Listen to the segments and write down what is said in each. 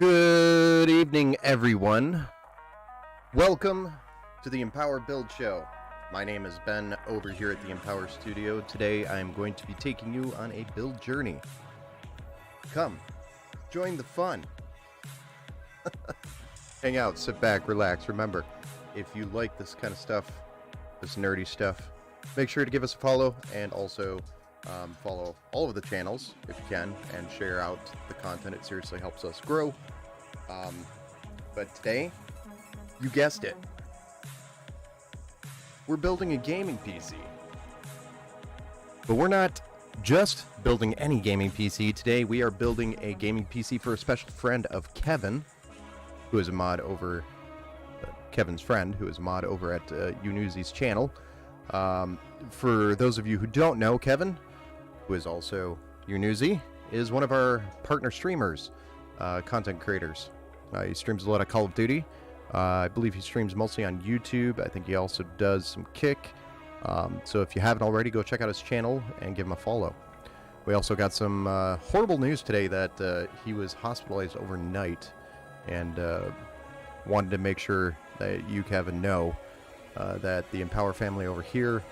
Good evening, everyone. Welcome to the Empower Build Show. My name is Ben over here at the Empower Studio. Today I'm going to be taking you on a build journey. Come, join the fun. Hang out, sit back, relax. Remember, if you like this kind of stuff, this nerdy stuff, make sure to give us a follow and also follow all of the channels if you can and share out the content. It seriously helps us grow. But today, you guessed it, we're building a gaming PC. But we're not just building any gaming PC. Today we are building a gaming PC for a special friend of Kevin, who is a mod over Kevin's friend, who is a mod over at Unuzi's channel. For those of you who don't know, Kevin, who is also Unuzi, is one of our partner streamers, content creators. He streams a lot of Call of Duty. I believe he streams mostly on YouTube. I think he also does some Kick. So if you haven't already, go check out his channel and give him a follow. We also got some horrible news today that he was hospitalized overnight, and wanted to make sure that you, Kevin, know that the Empower family over here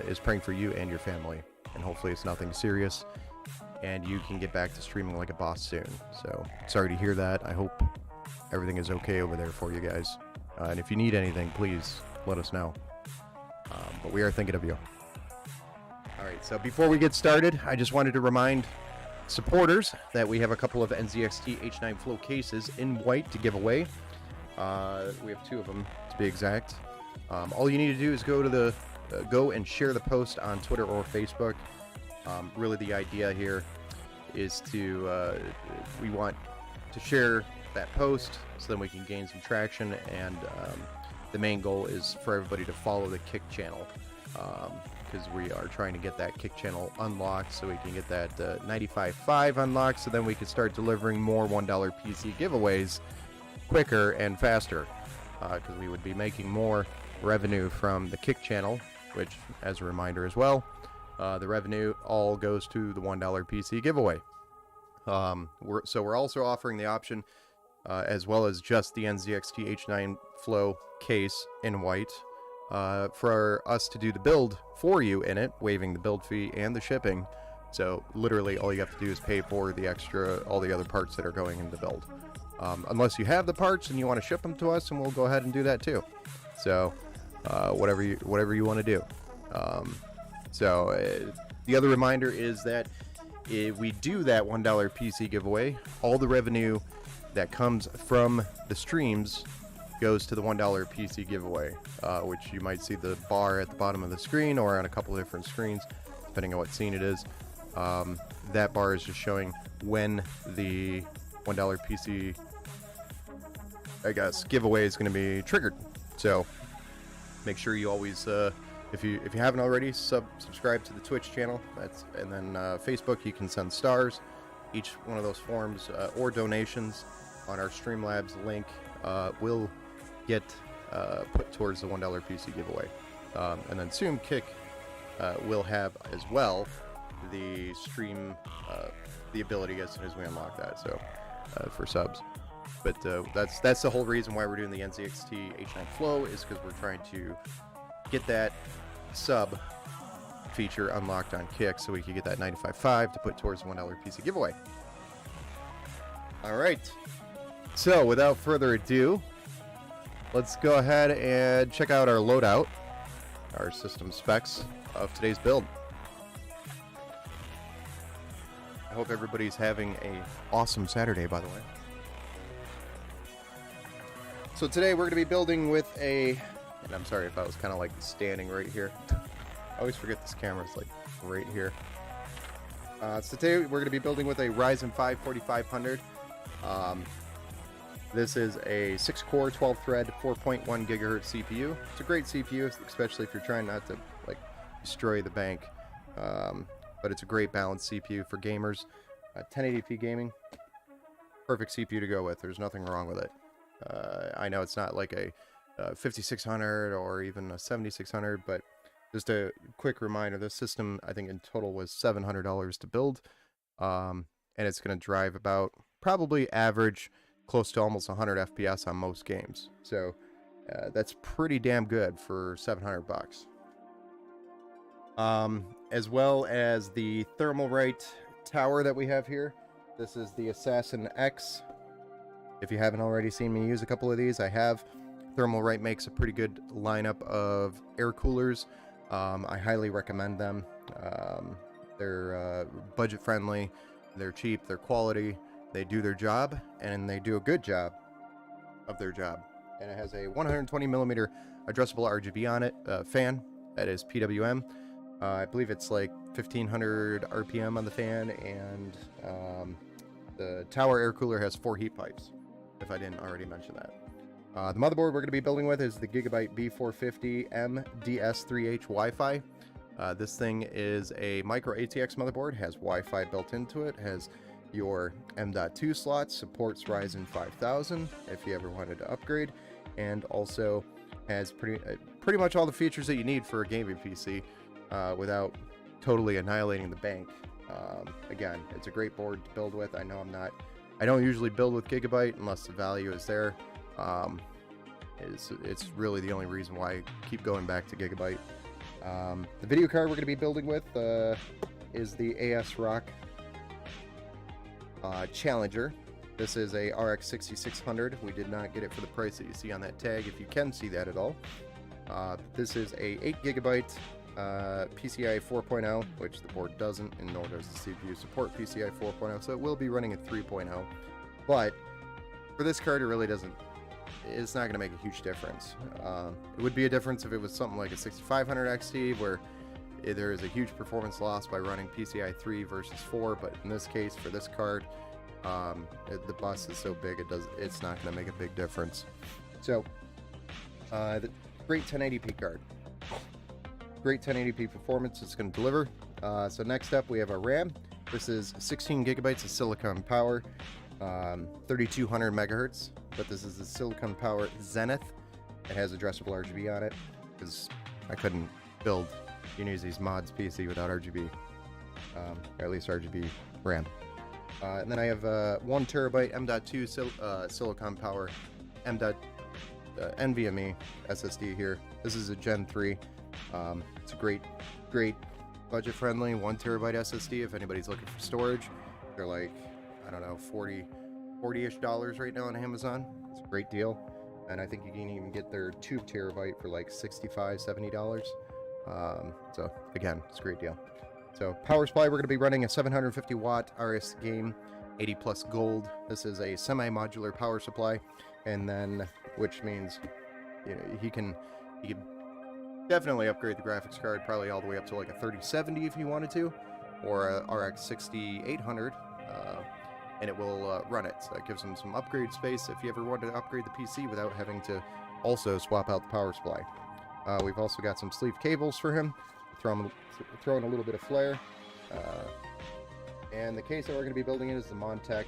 is praying for you and your family, and hopefully it's nothing serious and you can get back to streaming like a boss soon. So sorry to hear that. I hope everything is okay over there for you guys, and if you need anything, please let us know. But we are thinking of you. Alright, so before we get started, I just wanted to remind supporters that we have a couple of NZXT H9 Flow cases in white to give away. We have two of them to be exact. All you need to do is go and share the post on Twitter or Facebook. Really the idea here is to we want to share that post so then we can gain some traction, and the main goal is for everybody to follow the Kick channel, because we are trying to get that Kick channel unlocked so we can get that 95.5 unlocked, so then we can start delivering more $1 PC giveaways quicker and faster, because we would be making more revenue from the Kick channel, which, as a reminder as well, the revenue all goes to the $1 PC giveaway. We're also offering the option, as well as just the NZXT H9 Flow case in white, for us to do the build for you in it, waiving the build fee and the shipping. So literally all you have to do is pay for the extra, all the other parts that are going in the build. Unless you have the parts and you want to ship them to us, and we'll go ahead and do that too. So whatever you want to do. The other reminder is that if we do that $1 PC giveaway, all the revenue that comes from the streams goes to the $1 PC giveaway, which you might see the bar at the bottom of the screen or on a couple of different screens, depending on what scene it is. That bar is just showing when the $1 PC, I guess, giveaway is going to be triggered. So make sure you always, if you haven't already, subscribe to the Twitch channel. And then Facebook, you can send stars. Each one of those forms or donations on our Streamlabs link will get put towards the $1 PC giveaway. And then soon Kick will have as well the stream, the ability as soon as we unlock that, so for subs. But that's the whole reason why we're doing the NZXT H9 Flow, is because we're trying to get that sub feature unlocked on Kick so we can get that 95.5 to put towards the $1 PC giveaway. Alright, so without further ado, let's go ahead and check out our loadout, our system specs of today's build. I hope everybody's having an awesome Saturday, by the way. So today we're going to be building with a, and I'm sorry if I was kind of like standing right here. I always forget this camera's like right here. So today we're going to be building with a Ryzen 5 4500. This is a 6-core, 12-thread, 4.1 gigahertz CPU. It's a great CPU, especially if you're trying not to like destroy the bank. But it's a great balanced CPU for gamers. 1080p gaming, perfect CPU to go with. There's nothing wrong with it. I know it's not like a 5600 or even a 7600, but just a quick reminder, this system I think in total was $700 to build, and it's going to drive about probably average close to almost 100 FPS on most games. So that's pretty damn good for 700 bucks. As well as the Thermalright tower that we have here. This is the Assassin X. If you haven't already seen me use a couple of these, I have. Thermalright makes a pretty good lineup of air coolers. I highly recommend them. They're budget friendly, they're cheap, they're quality, they do their job, and they do a good job of their job. And it has a 120mm addressable RGB on it, fan, that is PWM. I believe it's like 1500 RPM on the fan, and the tower air cooler has 4 heat pipes, if I didn't already mention that. The motherboard we're going to be building with is the Gigabyte B450M DS3H Wi-Fi. This thing is a micro ATX motherboard, has Wi-Fi built into it, has your M.2 slots, supports Ryzen 5000 if you ever wanted to upgrade, and also has pretty much all the features that you need for a gaming PC without totally annihilating the bank. Again, it's a great board to build with. I don't usually build with Gigabyte unless the value is there. It's really the only reason why I keep going back to Gigabyte. The video card we're going to be building with is the ASRock Challenger. This is a RX 6600. We did not get it for the price that you see on that tag, if you can see that at all. This is a 8GB PCI 4.0, which the board doesn't, and nor does the CPU support PCI 4.0, so it will be running at 3.0. But for this card, it really doesn't. It's not going to make a huge difference. It would be a difference if it was something like a 6500 XT, where there is a huge performance loss by running PCI 3 versus 4. But in this case, for this card, the bus is so big it's not going to make a big difference. So, the great 1080p card. Great 1080p performance it's going to deliver. So next up, we have our RAM. This is 16 gigabytes of silicon power, 3200 megahertz. But this is the Silicon Power Zenith. It has addressable RGB on it, because I couldn't build Unity's mods PC without RGB, or at least RGB RAM. And then I have 1 terabyte M.2 Silicon Power NVMe SSD here. This is a Gen 3. It's a great budget friendly 1 terabyte SSD if anybody's looking for storage. They're like, I don't know, $40-ish right now on Amazon. It's a great deal, and I think you can even get their 2 terabyte for like $65-$70. So again, it's a great deal. So power supply, we're going to be running a 750 watt RS Game 80 Plus Gold. This is a semi-modular power supply, and then which means he can definitely upgrade the graphics card, probably all the way up to like a 3070 if you wanted to, or a RX 6800. And it will run it. So that gives them some upgrade space if you ever wanted to upgrade the PC without having to also swap out the power supply. We've also got some sleeve cables for him, throw in a little bit of flare. And the case that we're going to be building in is the Montech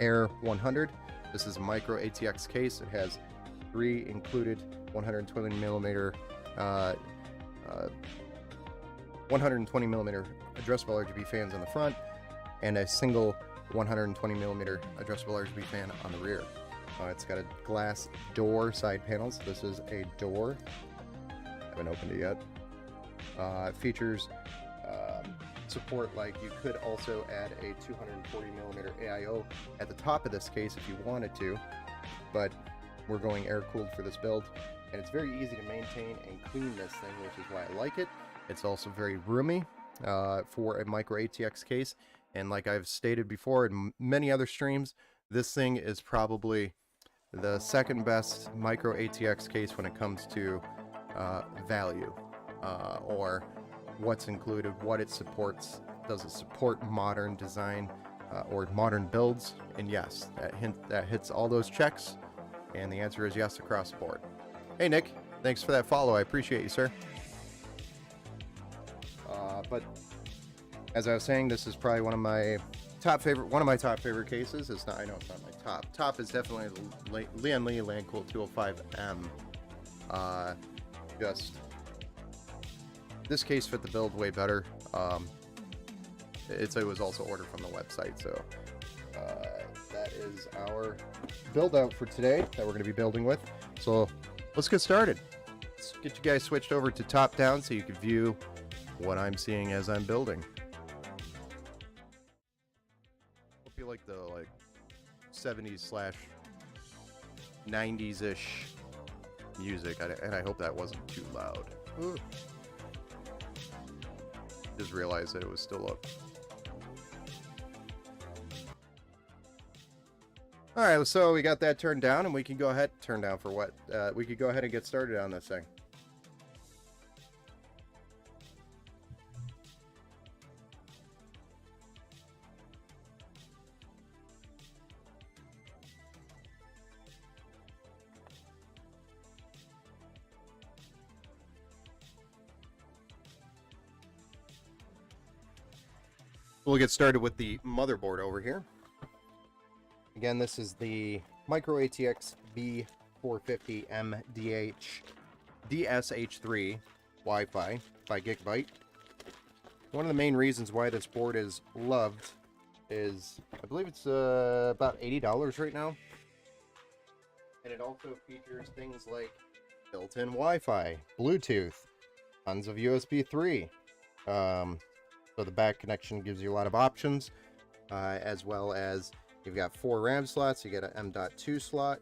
Air 100. This is a micro ATX case. It has 3 included 120mm addressable RGB fans on the front, and a single 120mm addressable RGB fan on the rear. It's got a glass door side panels. This is a door. Haven't opened it yet. It features support, like you could also add a 240mm AIO at the top of this case if you wanted to, but we're going air cooled for this build, and it's very easy to maintain and clean this thing, which is why I like it. It's also very roomy for a micro ATX case. And like I've stated before in many other streams, this thing is probably the second best micro ATX case when it comes to value, or what's included, what it supports. Does it support modern design or modern builds? And yes, that hits all those checks, and the answer is yes across the board. Hey Nick, thanks for that follow. I appreciate you, sir. But as I was saying, this is probably one of my top favorite cases. It's not. I know it's not my top. Top is definitely the Lian Li Landcool 205M. Just this case fit the build way better. It was also ordered from the website, so that is is our build out for today that we're going to be building with. So let's get started. Let's get you guys switched over to top down so you can view what I'm seeing as I'm building. Hope you like the 70s/90s-ish music, and I hope that wasn't too loud. Ooh. Just realized that it was still up. Alright, so we got that turned down, and we can go ahead... Turn down for what? We could go ahead and get started on this thing. We'll get started with the motherboard over here. Again, this is the Micro ATX B450M DSH3 Wi-Fi 5GB. One of the main reasons why this board is loved is, I believe it's about $80 right now. And it also features things like built-in Wi-Fi, Bluetooth, tons of USB 3. So the back connection gives you a lot of options, as well as you've got 4 RAM slots, you get an M.2 slot,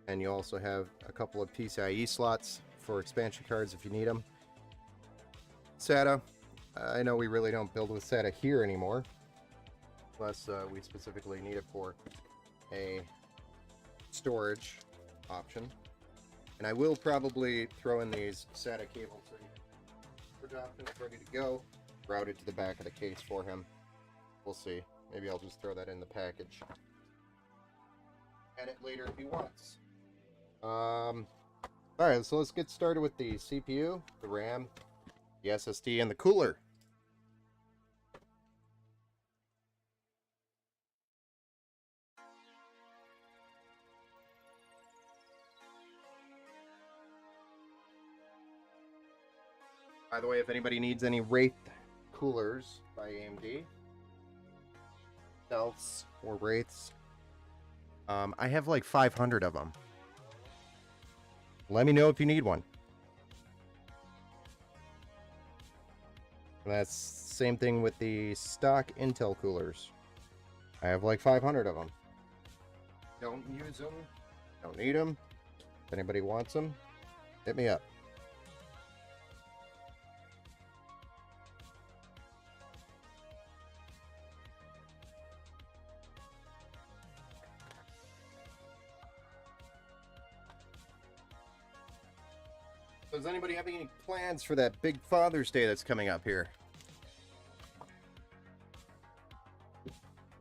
and you also have a couple of PCIe slots for expansion cards if you need them. SATA, I know we really don't build with SATA here anymore, unless we specifically need it for a storage option. And I will probably throw in these SATA cables so you have storage options ready to go, routed to the back of the case for him. We'll see. Maybe I'll just throw that in the package. Add it later if he wants. Alright, so let's get started with the CPU, the RAM, the SSD, and the cooler. By the way, if anybody needs any Wraith coolers by AMD, Stealths or Wraiths, I have like 500 of them. Let me know if you need one. And that's same thing with the stock Intel coolers. I have like 500 of them. Don't use them. Don't need them. If anybody wants them, hit me up. Does anybody have any plans for that big Father's Day that's coming up here?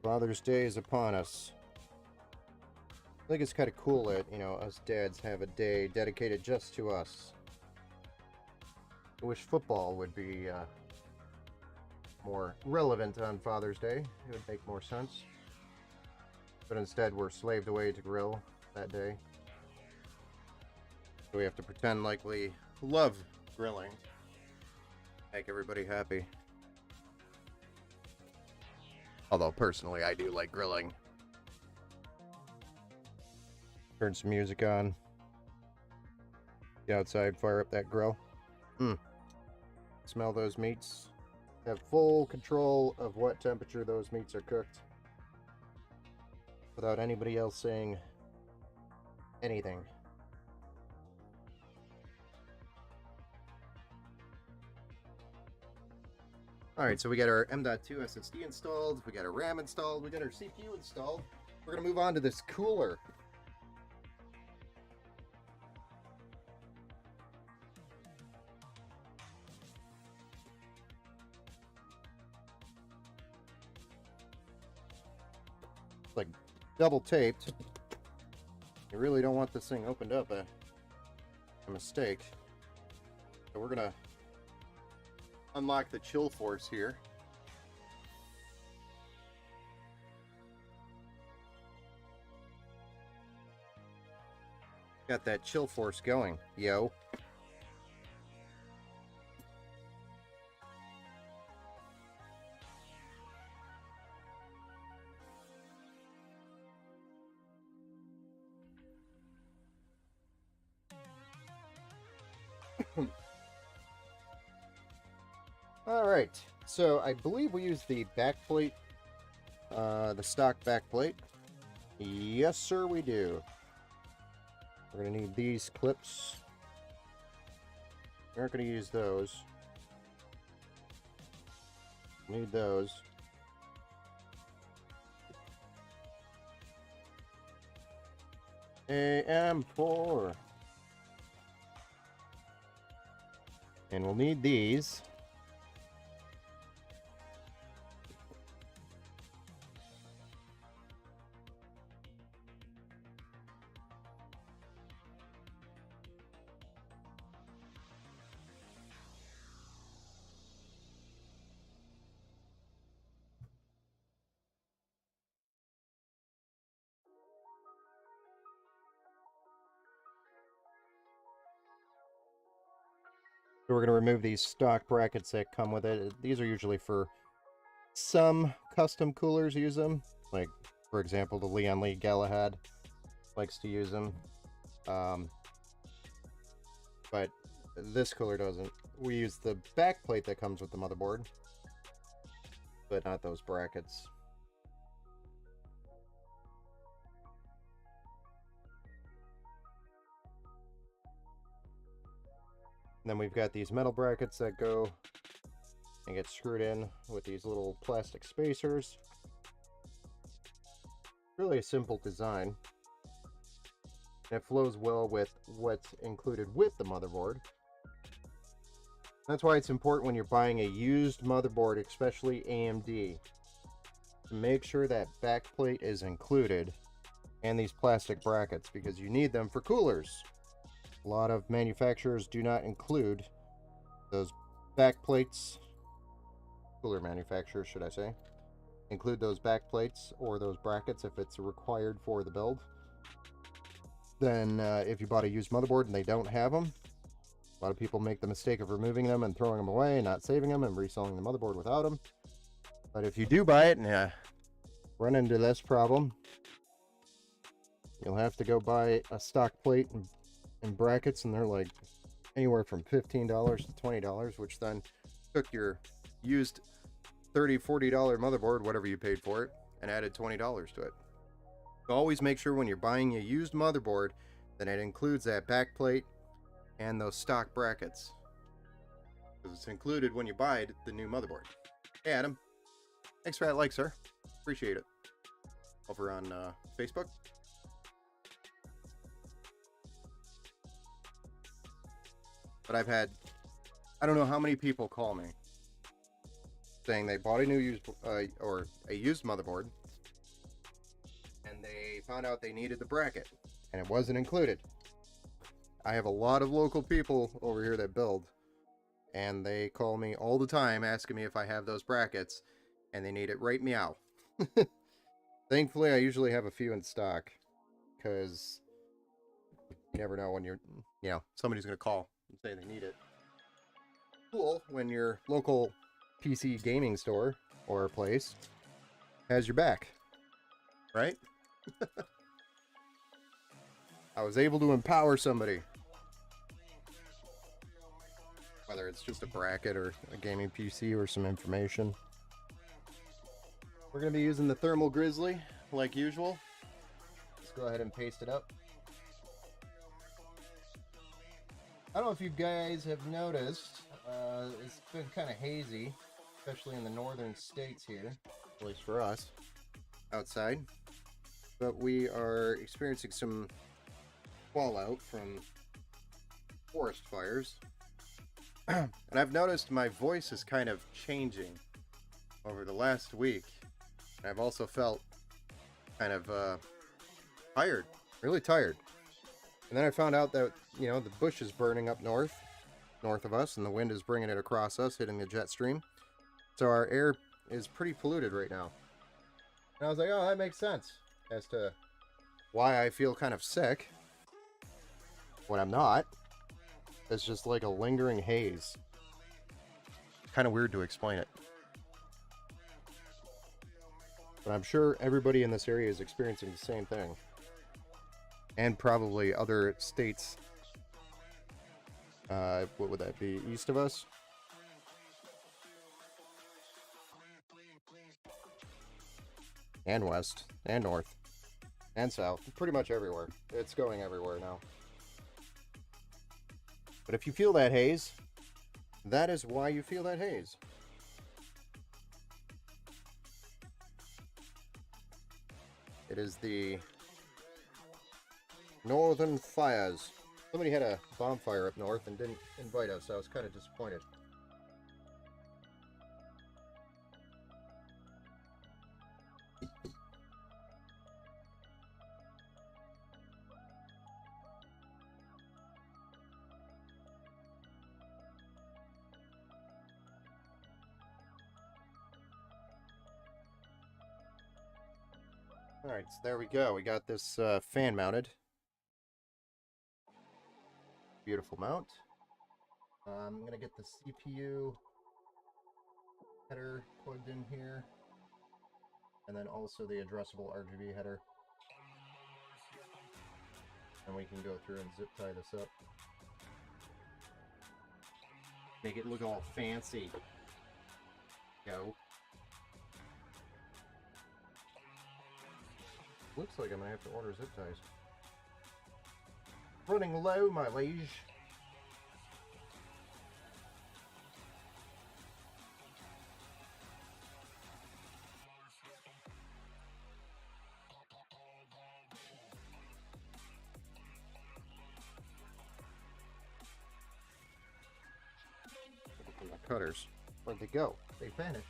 Father's Day is upon us. I think it's kind of cool that, you know, us dads have a day dedicated just to us. I wish football would be more relevant on Father's Day. It would make more sense. But instead, we're slaved away to grill that day. So we have to pretend like we love grilling. Make everybody happy. Although, personally, I do like grilling. Turn some music on. Get outside, fire up that grill. Smell those meats. Have full control of what temperature those meats are cooked. Without anybody else saying anything. Alright, so we got our M.2 SSD installed, we got our RAM installed, we got our CPU installed. We're going to move on to this cooler. It's like double taped. You really don't want this thing opened up a mistake. So we're going to unlock the chill force here. Got that chill force going, yo. Alright, so I believe we use the backplate, the stock backplate. Yes, sir, we do. We're going to need these clips. We aren't going to use those. Need those. AM4. And we'll need these. So we're going to remove these stock brackets that come with it. These are usually for some custom coolers use them. Like, for example, the Leon Lee Galahad likes to use them. But this cooler doesn't. We use the back plate that comes with the motherboard, but not those brackets. And then we've got these metal brackets that go and get screwed in with these little plastic spacers. Really a simple design. And it flows well with what's included with the motherboard. That's why it's important when you're buying a used motherboard, especially AMD, to make sure that backplate is included and these plastic brackets, because you need them for coolers. A lot of manufacturers do not include those back plates. Cooler manufacturers, should I say, include those back plates or those brackets if it's required for the build. Then if you bought a used motherboard and they don't have them, a lot of people make the mistake of removing them and throwing them away, not saving them, and reselling the motherboard without them. But if you do buy it and run into this problem, you'll have to go buy a stock plate and brackets, and they're like anywhere from $15 to $20, which then took your used $30-40 motherboard, whatever you paid for it, and added $20 to it. So always make sure when you're buying a used motherboard that it includes that back plate and those stock brackets, because it's included when you buy the new motherboard. Hey Adam, thanks for that like, sir. Appreciate it. Over on Facebook. But I've had, I don't know how many people call me saying they bought a new used or a used motherboard, and they found out they needed the bracket and it wasn't included. I have a lot of local people over here that build, and they call me all the time asking me if I have those brackets, and they need it right meow. Thankfully, I usually have a few in stock, because you never know when somebody's going to call and say they need it. Cool when your local PC gaming store or place has your back, right? I was able to empower somebody. Whether it's just a bracket or a gaming PC or some information. We're going to be using the Thermal Grizzly like usual. Let's go ahead and paste it up. I don't know if you guys have noticed, it's been kind of hazy, especially in the northern states here, at least for us, outside. But we are experiencing some fallout from forest fires. And I've noticed my voice is kind of changing over the last week. And I've also felt kind of tired, really tired. And then I found out that, the bush is burning up north of us, and the wind is bringing it across us, hitting the jet stream. So our air is pretty polluted right now. And I was like, oh, that makes sense as to why I feel kind of sick when I'm not. It's just like a lingering haze. Kind of weird to explain it. But I'm sure everybody in this area is experiencing the same thing. And probably other states What would that be? East of us? And west. And north. And south. Pretty much everywhere. It's going everywhere now. But if you feel that haze, that is why you feel that haze. It is the Northern Fires. Somebody had a bonfire up north and didn't invite us, so I was kind of disappointed. Alright, so there we go. We got this fan mounted. Beautiful mount. I'm going to get the CPU header plugged in here. And then also the addressable RGB header. And we can go through and zip tie this up. Make it look all fancy. Go. Looks like I'm going to have to order zip ties. Running low, my liege. My cutters. Where'd they go? They vanished.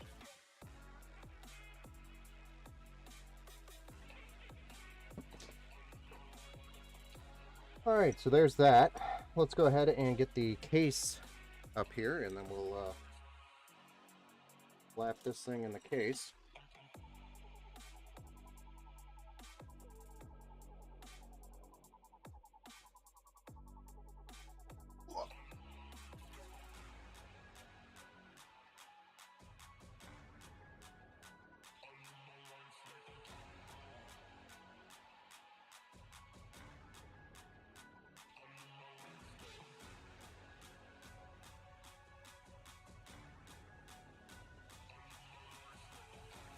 Alright, so there's that. Let's go ahead and get the case up here, and then we'll slap this thing in the case.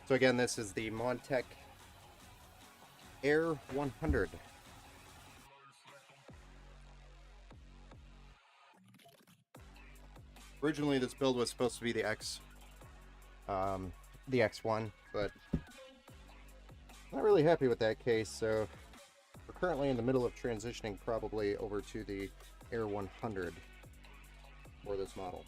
So again, this is the Montech Air 100. Originally, this build was supposed to be the X1, but I'm not really happy with that case, so we're currently in the middle of transitioning probably over to the Air 100 for this model.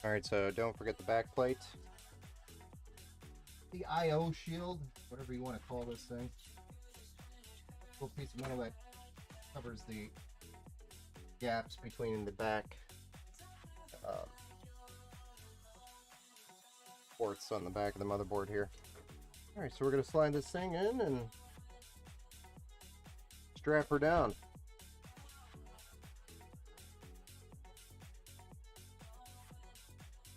Alright, so don't forget the back plate. The I/O shield, whatever you want to call this thing. Little piece of metal that covers the gaps between the back ports on the back of the motherboard here. Alright, so we're going to slide this thing in and strap her down.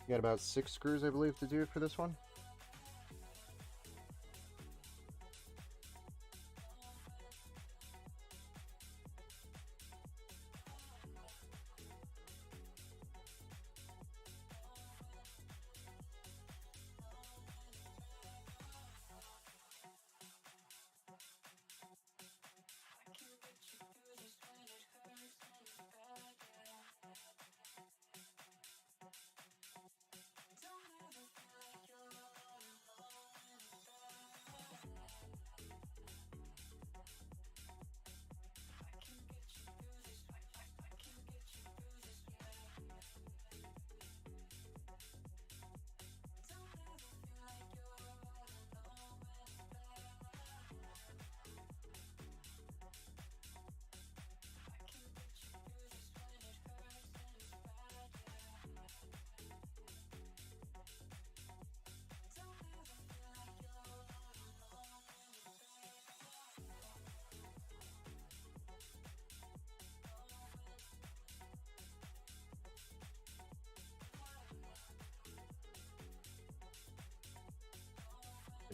Got about 6 screws, I believe, to do for this one.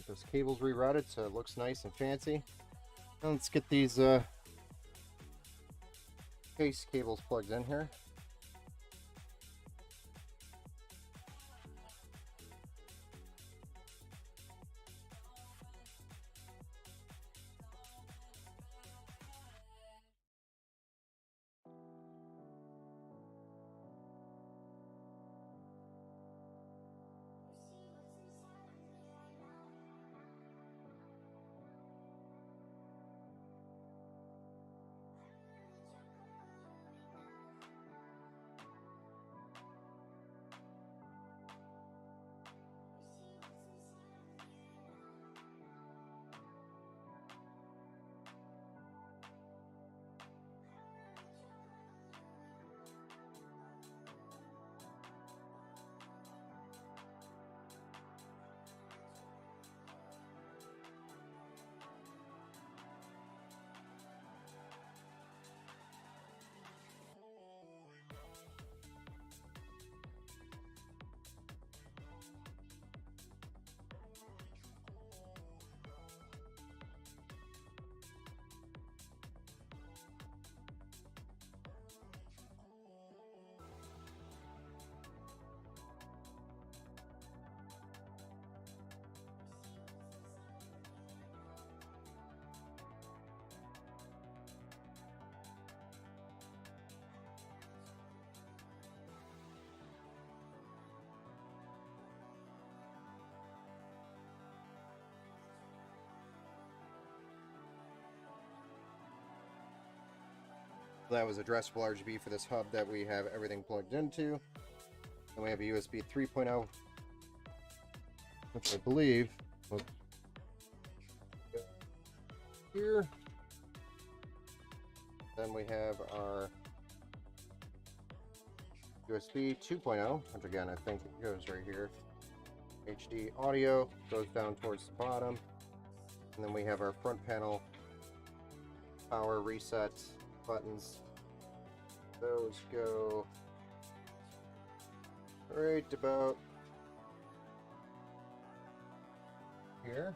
This cable's rerouted so it looks nice and fancy. Now let's get these case cables plugged in here. That was addressable RGB for this hub that we have everything plugged into. And we have a USB 3.0, which I believe was here. Then we have our USB 2.0, which again I think it goes right here. HD audio goes down towards the bottom. And then we have our front panel power reset buttons. Those go right about here.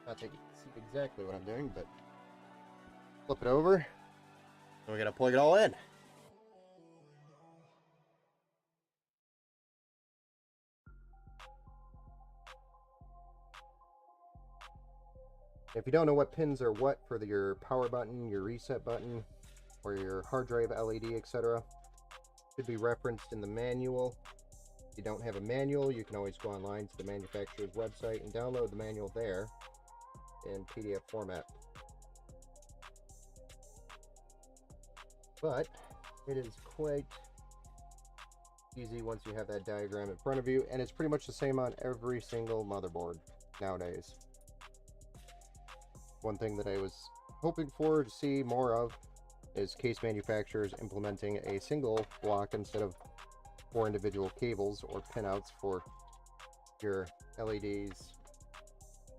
Not that you can see exactly what I'm doing, but flip it over. And we gotta plug it all in. If you don't know what pins are what for your power button, your reset button, or your hard drive LED, etc., should be referenced in the manual. If you don't have a manual, you can always go online to the manufacturer's website and download the manual there in PDF format. But it is quite easy once you have that diagram in front of you, and it's pretty much the same on every single motherboard nowadays. One thing that I was hoping for to see more of is case manufacturers implementing a single block instead of 4 individual cables or pinouts for your LEDs,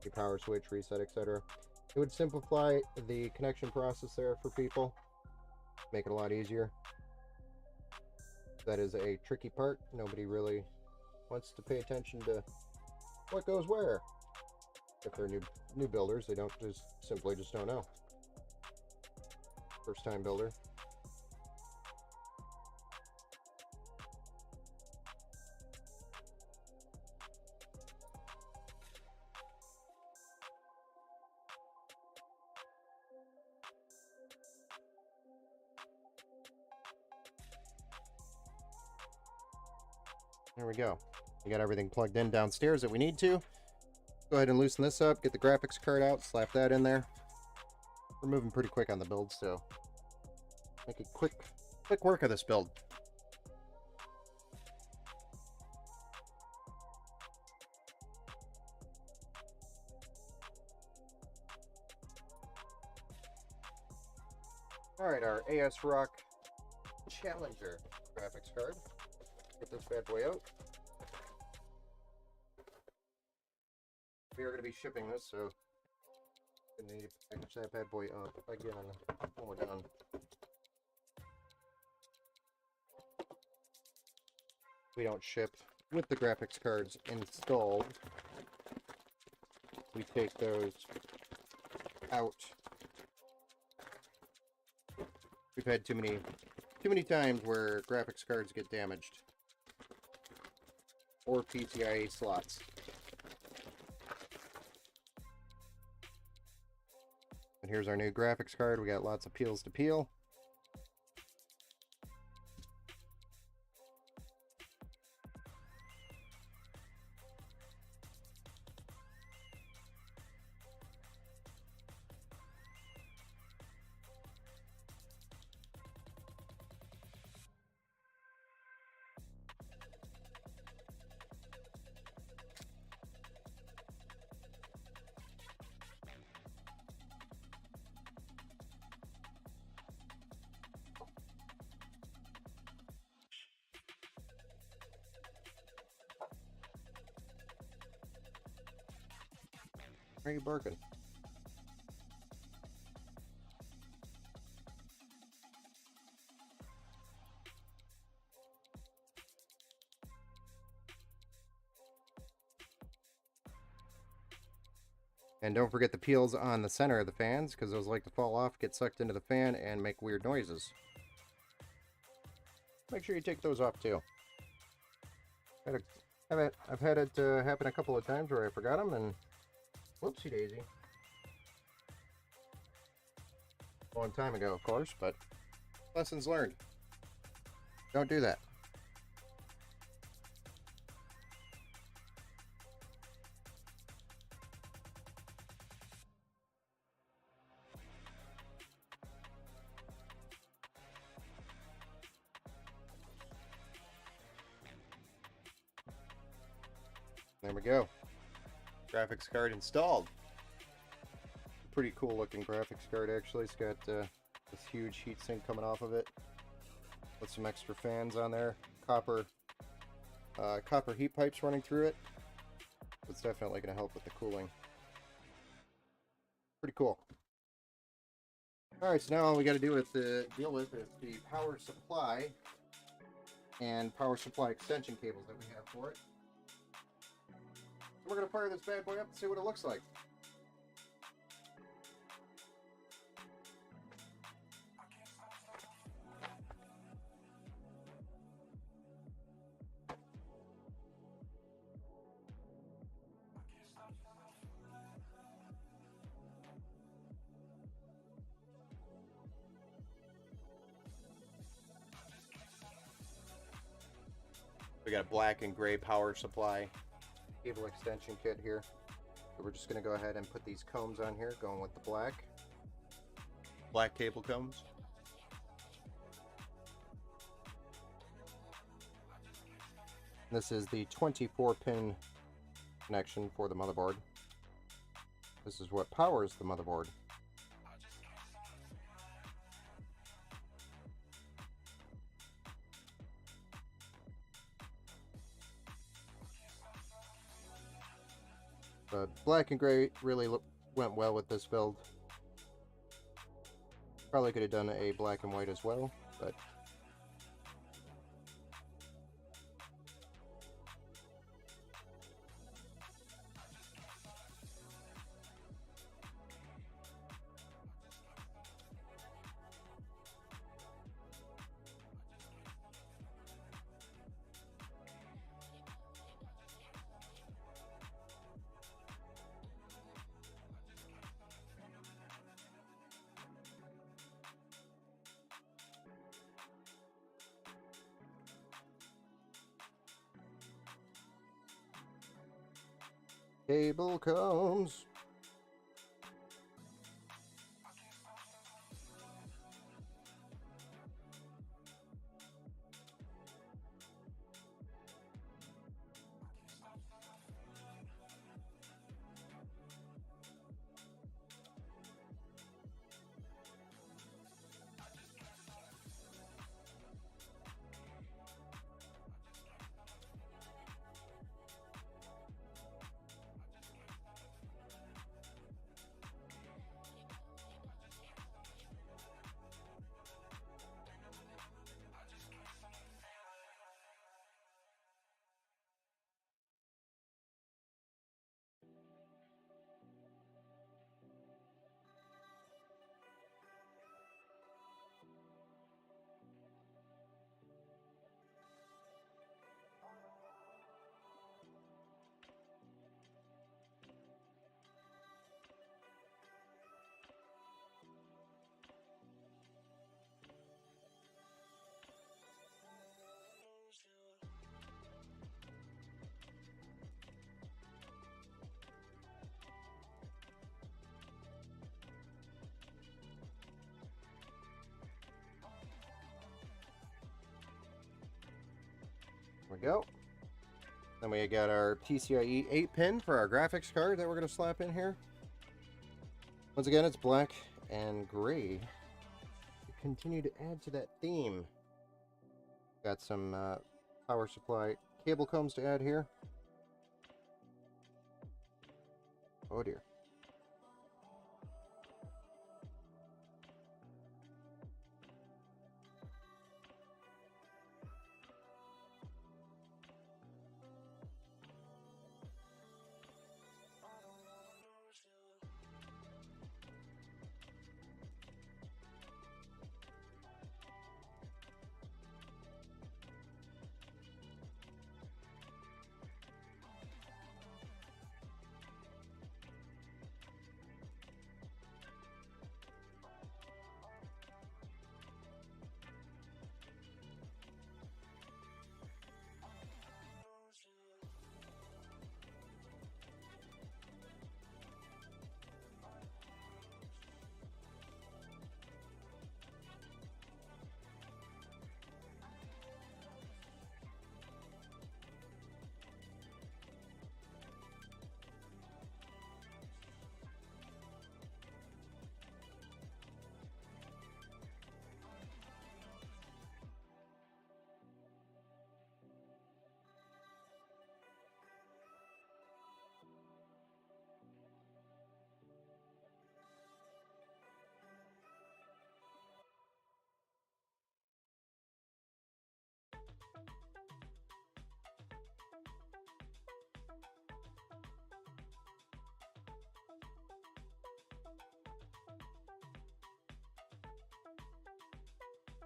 your power switch, reset, etc. It would simplify the connection process there for people, make it a lot easier. That is a tricky part. Nobody really wants to pay attention to what goes where. If they're new builders, they don't simply don't know. First time builder. There we go. We got everything plugged in downstairs that we need to. Go ahead and loosen this up, get the graphics card out, slap that in there. We're moving pretty quick on the build, so make a quick work of this build. Alright, our ASRock Challenger graphics card. Get this bad boy out. We are going to be shipping this, so I need to package that bad boy up again when we're done. We don't ship with the graphics cards installed, we take those out. We've had too many times where graphics cards get damaged. Or PCIe slots. And here's our new graphics card. We got lots of peels to peel. Why are you barking? And don't forget the peels on the center of the fans, because those like to fall off, get sucked into the fan, and make weird noises. Make sure you take those off too. I've had it happen a couple of times where I forgot them, and whoopsie daisy. A long time ago, of course, but lessons learned. Don't do that. There we go. Graphics card installed. Pretty cool looking graphics card actually. It's got this huge heatsink coming off of it with some extra fans on there. Copper heat pipes running through it. It's definitely going to help with the cooling. Pretty cool. Alright, so now all we got to deal with is the power supply and power supply extension cables that we have for it. So we're going to fire this bad boy up and see what it looks like. We got a black and gray power supply cable extension kit here. So we're just going to go ahead and put these combs on here, going with the black cable combs. This is the 24-pin connection for the motherboard. This is what powers the motherboard. But black and gray really went well with this build. Probably could have done a black and white as well, but cable comes. we go. Then we got our PCIe 8-pin for our graphics card that we're going to slap in here. Once again, it's black and gray. We continue to add to that theme. Got some power supply cable combs to add here. Oh dear.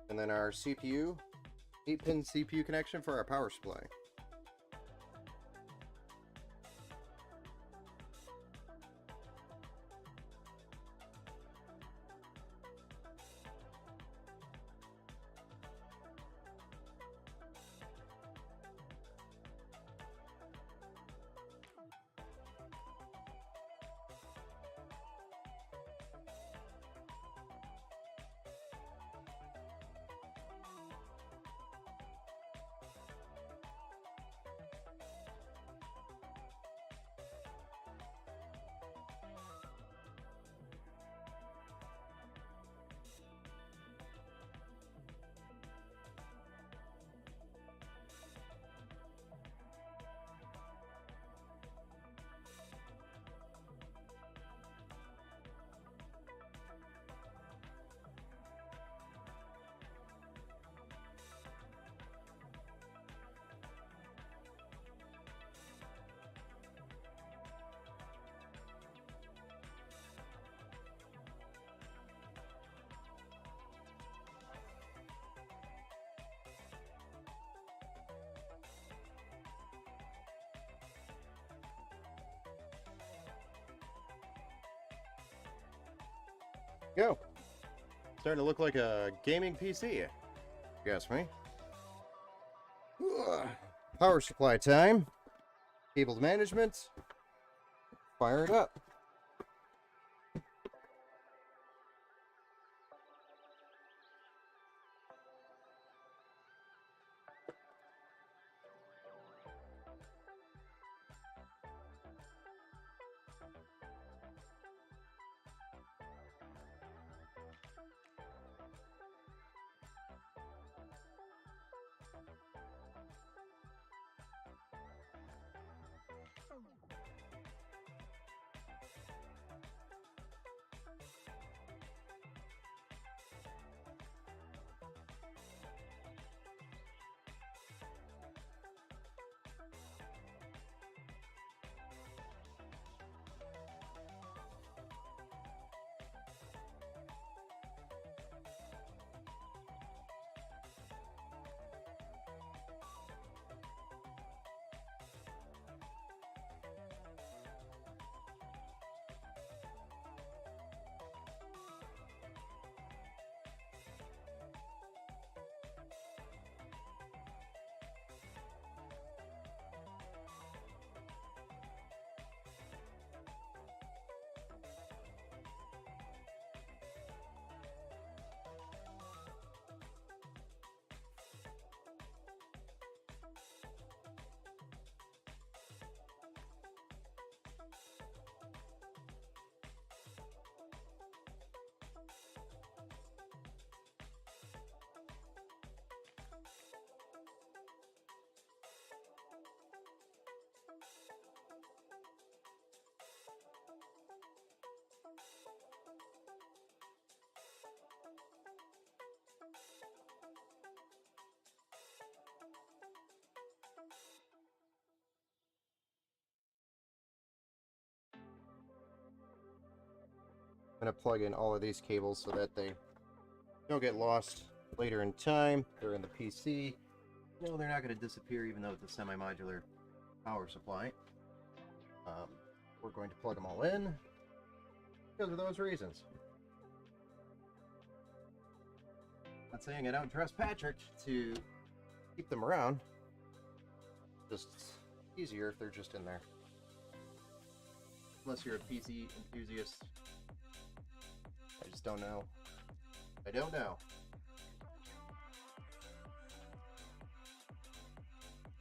And then our CPU, 8-pin CPU connection for our power supply. Go. Starting to look like a gaming PC, if you ask me. Ugh. Power supply time. Cable management. Fire it up. I'm going to plug in all of these cables so that they don't get lost later in time. They're in the PC. No, they're not going to disappear even though it's a semi-modular power supply. We're going to plug them all in because of those reasons. Not saying I don't trust Patrick to keep them around. Just easier if they're just in there. Unless you're a PC enthusiast. I just don't know. I don't know.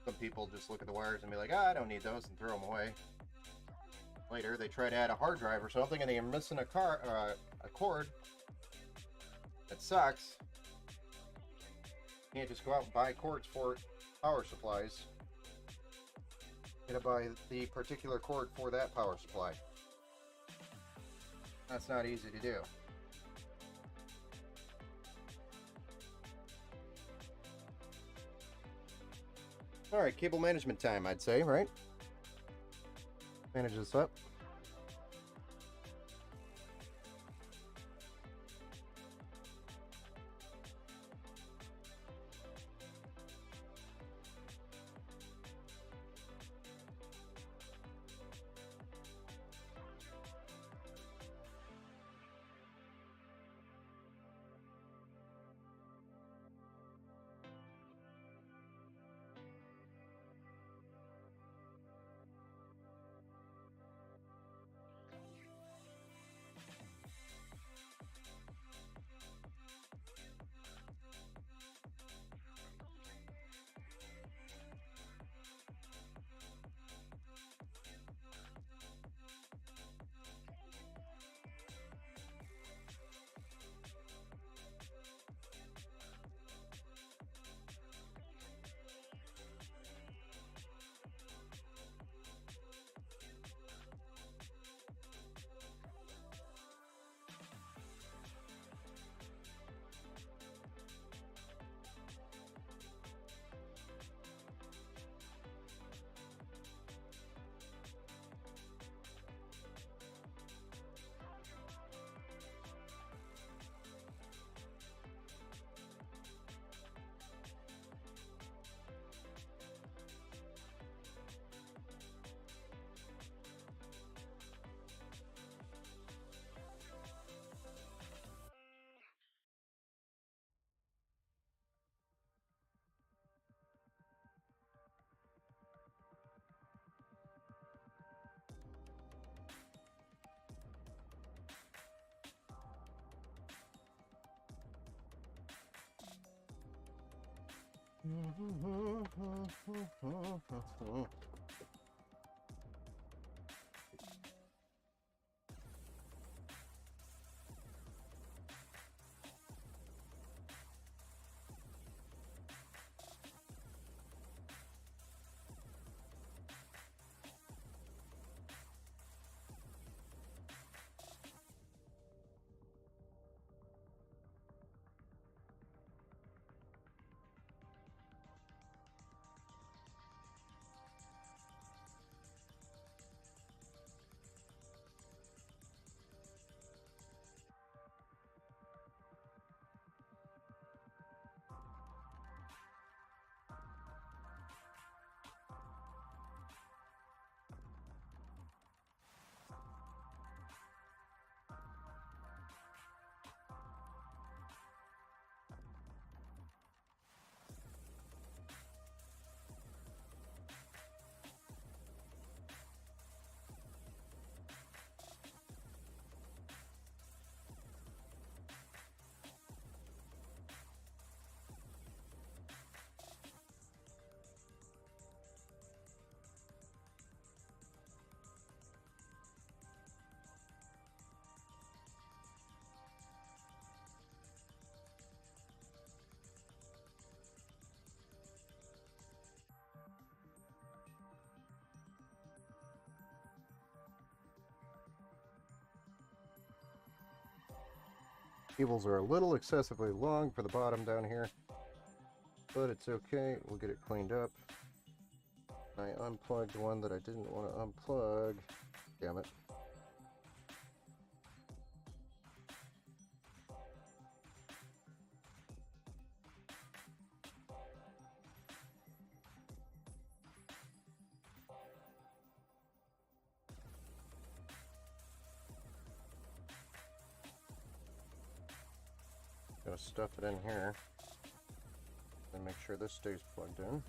Some people just look at the wires and be like, I don't need those, and throw them away. Later, they try to add a hard drive or something, and they are missing a cord. That sucks. You can't just go out and buy cords for power supplies. You gotta buy the particular cord for that power supply. That's not easy to do. Alright, cable management time, I'd say, right? Manage this up. Cables are a little excessively long for the bottom down here, but it's okay. We'll get it cleaned up. I unplugged one that I didn't want to unplug. Damn it. gonna stuff it in here and make sure this stays plugged in.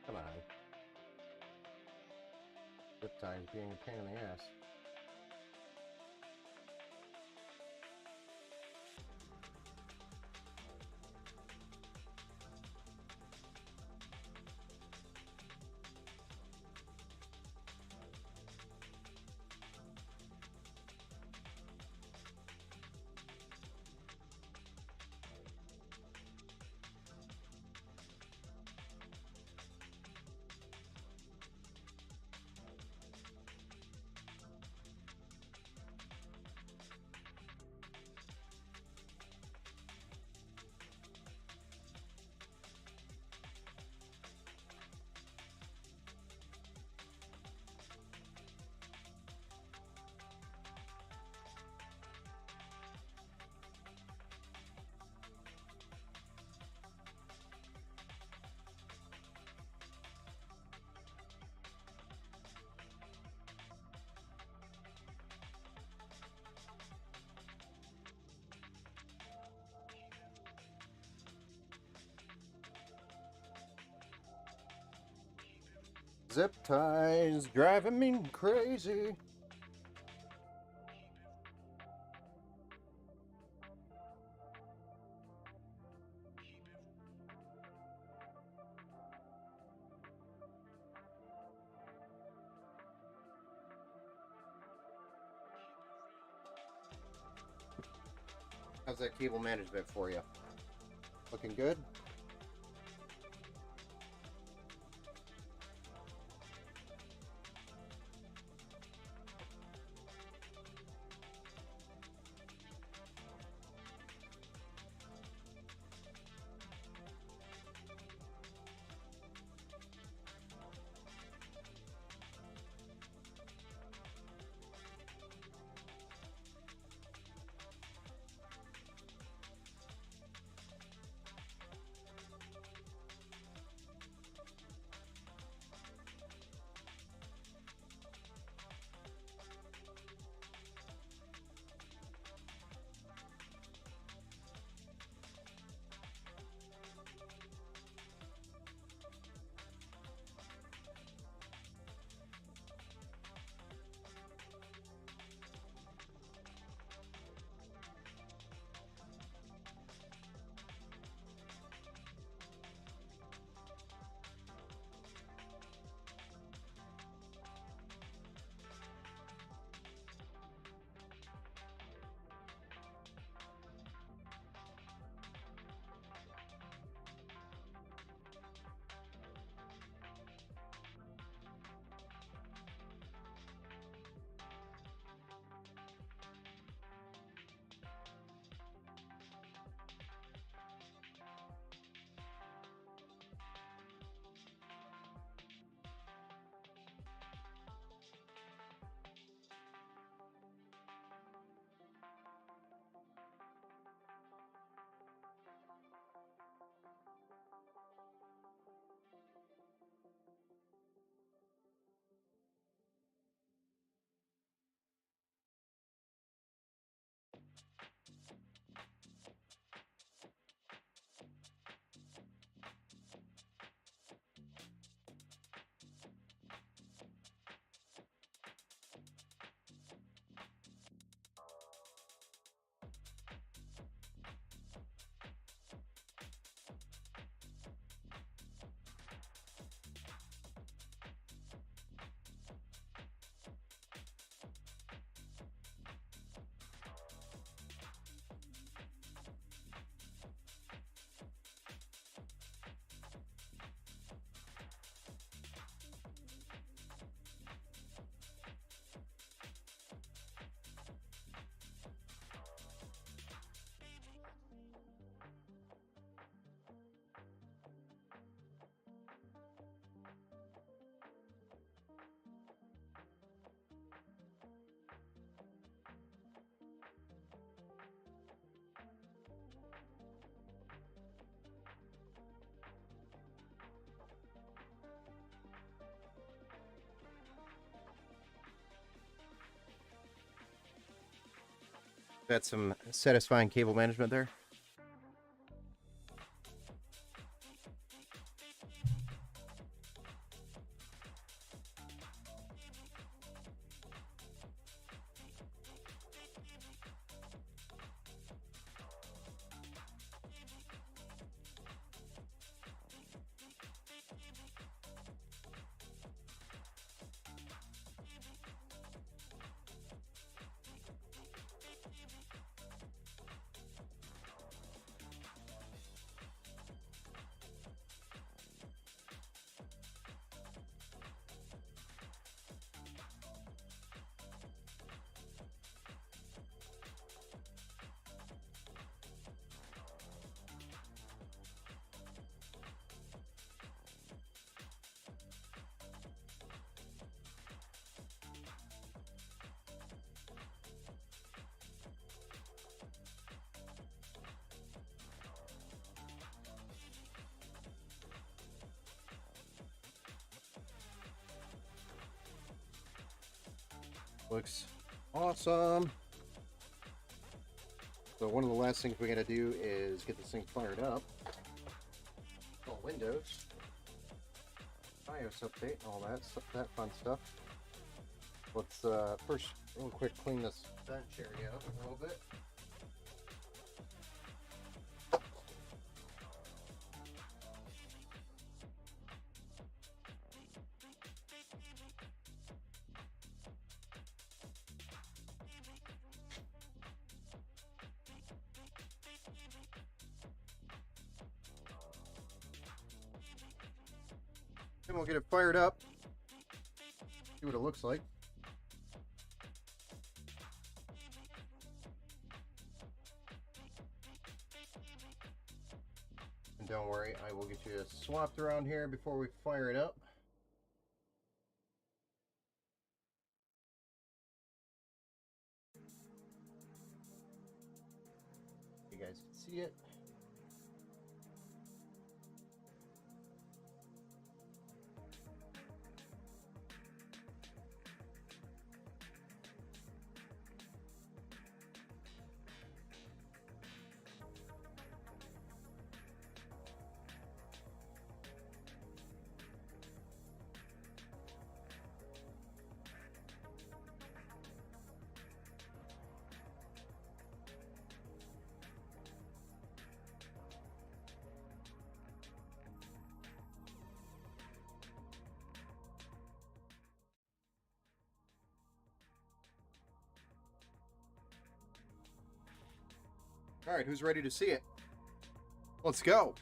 Come on. Zip tie's being a pain in the ass. Zip ties driving me crazy. How's that cable management for you? Looking good? That's some satisfying cable management there. Looks awesome. So one of the last things we're going to do is get this thing fired up. All Windows, BIOS update, all that fun stuff. Let's first real quick clean this bench area up a little bit. Then we'll get it fired up. See what it looks like. And don't worry, I will get you swapped around here before we fire it up. You guys can see it. All right, who's ready to see it? Let's go.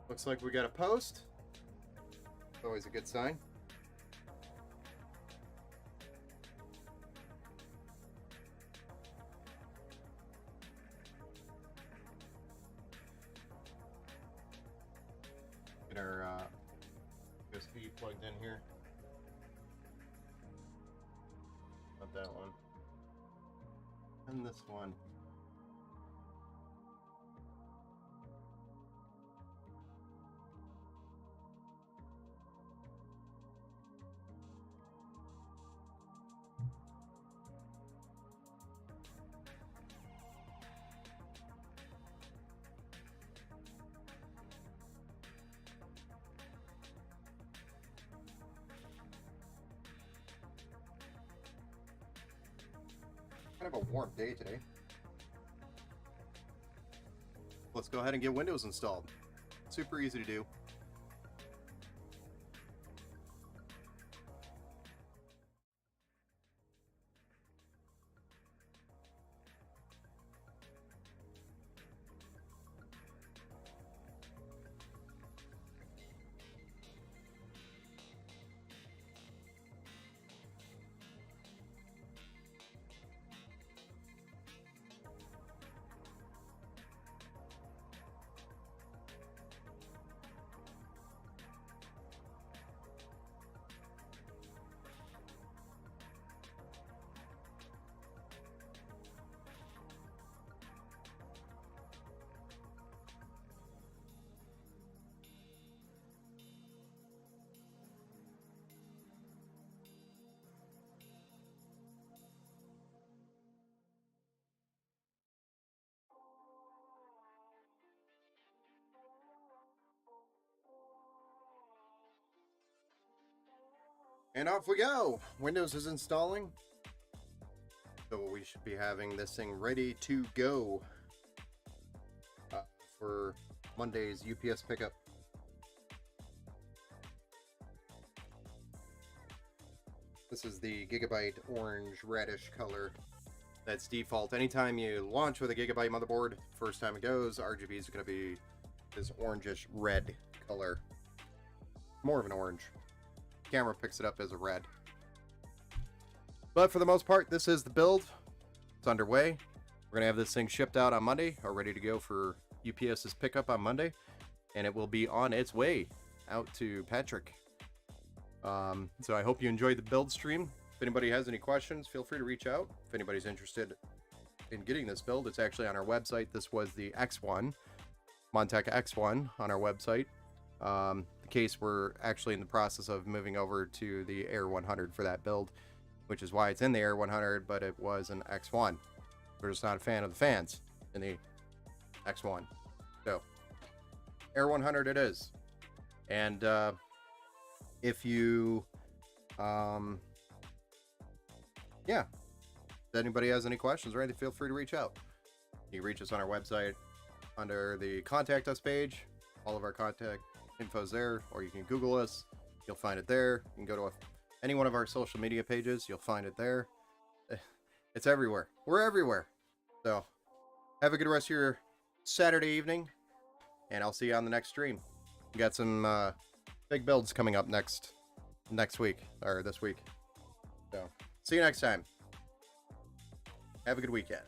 Looks like we got a post. Always a good sign. Get our USB plugged in here. Not that one. And this one. Kind of a warm day today. Let's go ahead and get Windows installed. Super easy to do. And off we go! Windows is installing. So we should be having this thing ready to go for Monday's UPS pickup. This is the Gigabyte orange reddish color. That's default. Anytime you launch with a Gigabyte motherboard, first time it goes, RGB is going to be this orangish red color. More of an orange. Camera picks it up as a red. But for the most part, this is the build. It's underway. We're going to have this thing shipped out on Monday, or ready to go for UPS's pickup on Monday. And it will be on its way out to Patrick. So I hope you enjoyed the build stream. If anybody has any questions, feel free to reach out. If anybody's interested in getting this build, it's actually on our website. This was the X1, Montech X1 on our website. The case we're actually in the process of moving over to the Air 100 for that build, which is why it's in the Air 100, but it was an X1. We're just not a fan of the fans in the X1. So, Air 100 it is. And if you, yeah, if anybody has any questions or anything, feel free to reach out. You can reach us on our website under the Contact Us page. All of our contact info's there, or you can Google us. You'll find it there. You can go to any one of our social media pages. You'll find it there. It's everywhere. We're everywhere. So, have a good rest of your Saturday evening, and I'll see you on the next stream. We got some big builds coming up next week, or this week. So, see you next time. Have a good weekend.